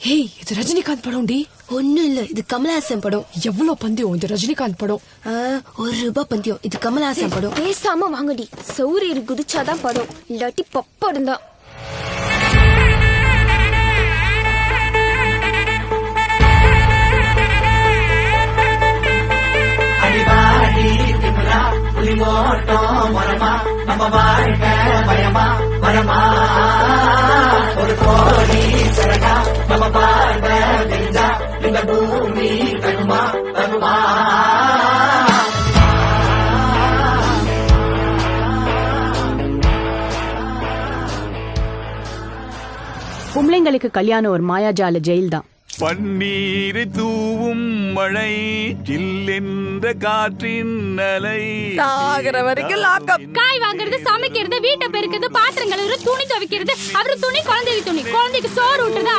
Hey, இது ரஜினிகாந்த் படம் D. ஒண்ணும் இல்ல, இது கமலஹாசன் படம். எவ்வளவு பந்தயம் இது ரஜினிகாந்த் படம். ₹1 பந்தயம், இது கமலஹாசன் படம். பேசாம வாங்கடி, சௌரியர் குதிச்சாதான் படம், இல்லாட்டி பப்படம் தான். நம்ம வாழ்க்கை பயமா வரமா ஒரு கோடி சரகா நம்ம பார்வை தெரிஞ்சா இந்த பூமி தகுமா தகுமா. பொம்பளைங்களுக்கு கல்யாணம் ஒரு மாயாஜால ஜெயில் தான். பன்னீரை தூவும் மழை, ஜில்லென்ற காற்றின் அலை, சாகர வரைக்கும் லாக்கப். காய் வாங்குறது, சமைக்கிறது, வீட்டை பெருக்கிறது, பாத்திரம் கழுவுறது, துணி துவைக்கிறது, அவரு துணி, குழந்தைக்கு துணி, குழந்தைக்கு சோறு ஊட்டுறது.